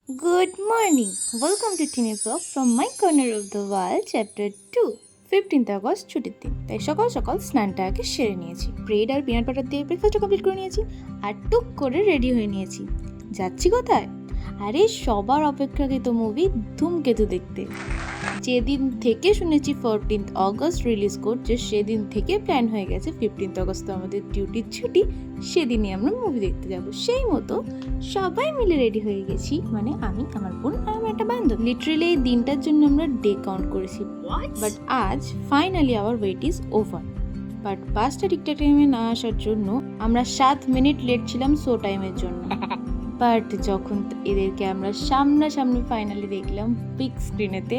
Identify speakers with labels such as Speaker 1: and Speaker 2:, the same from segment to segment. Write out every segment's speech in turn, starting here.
Speaker 1: Good morning. Welcome to Tiny Vlog from my corner of the world, chapter 2. 15th August ছুটির দিন, তাই সকাল সকাল স্নানটা আগে সেরে নিয়েছি। ব্রেড আর পিনাট বাটার দিয়ে ব্রেকফাস্টটা কমপ্লিট করে নিয়েছি আর টুক করে রেডি হয়ে নিয়েছি। যাচ্ছি কোথায়? আরে সবার অপেক্ষাকৃত মুভি ধূমকেতু দেখতে। যেদিন থেকে শুনেছি 14th অগস্ট রিলিজ করছে, সেদিন থেকে প্ল্যান হয়ে গেছে 15th অগস্ট আমাদের ডিউটির ছুটি, সেদিনই আমরা মুভি দেখতে যাব। সেই মতো সবাই মিলে রেডি হয়ে গেছি, মানে আমি, আমার বোন আর আমার একটা বান্ধব। লিটারেলি এই দিনটার জন্য আমরা ডে কাউন্ট করেছি, বাট আজ finally our wait is over. But বাসটা ঠিকঠাক টাইমে না আসার জন্য আমরা 7 মিনিট লেট ছিলাম শো টাইমের জন্য। বাট যখন এদেরকে আমরা সামনাসামনি ফাইনালি দেখলাম বিগ স্ক্রিনেতে,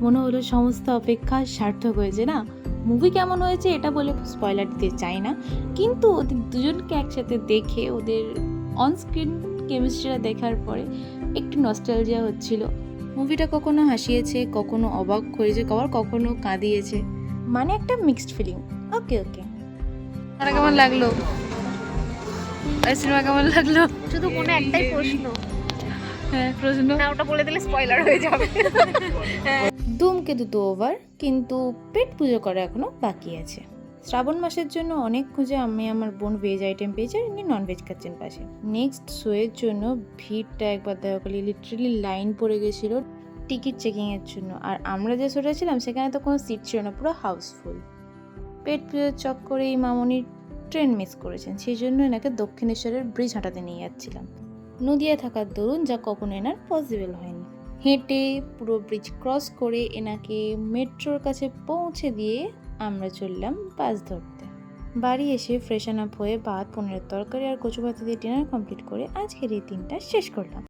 Speaker 1: মনে হলো সমস্ত অপেক্ষা সার্থক হয়েছে। না, মুভি কেমন হয়েছে এটা বলে স্পয়লার দিতে চাই না, কিন্তু ওদের দুজনকে একসাথে দেখে ওদের অনস্ক্রিন কেমিস্ট্রিটা দেখার পরে একটু নস্টালজিয়া হচ্ছিল। মুভিটা কখনো হাসিয়েছে, কখনো অবাক করেছে, কখনো কাঁদিয়েছে, মানে একটা মিক্সড ফিলিং। ওকে কেমন লাগলো? সিনেমা কেমন লাগলো?
Speaker 2: শুধু মনে একটাই প্রশ্ন,
Speaker 1: হ্যাঁ প্রশ্ন
Speaker 2: না ওটা বলে দিলে স্পয়লার হয়ে যাবে।
Speaker 1: ধূমকেতু তো ওভার, কিন্তু পেট পুজো করা এখনো বাকি আছে। শ্রাবণ মাসের জন্য অনেক খুঁজে আমি আমার বোন ভেজ আইটেম পেয়েছে, ইনি ননভেজ খাচ্ছেন পাশে। নেক্সট শোয়ের জন্য ভিড়টা একবার দেখা করলে লিটারেলি লাইন পড়ে গেছিল টিকিট চেকিংয়ের জন্য। আর আমরা যে শোটা ছিলাম সেখানে তো কোনো সিট ছিল না, পুরো হাউসফুল। পেট পুজোর চক্করে এই মামনি ট্রেন মিস করেছেন, সেই জন্য এনাকে দক্ষিণেশ্বরের ব্রিজ হাঁটাতে নিয়ে যাচ্ছিলাম। নদিয়া থাকার দরুন যা কখনো এনার পসিবল হয়নি। হেঁটে পুরো ব্রিজ ক্রস করে এনাকে মেট্রোর কাছে পৌঁছে দিয়ে আমরা চললাম বাস ধরতে। বাড়ি এসে ফ্রেশন আপ হয়ে ভাত, পনিরের তরকারি আর কচু পাতা দিয়ে ডিনার কমপ্লিট করে আজকের এই দিনটা শেষ করলাম।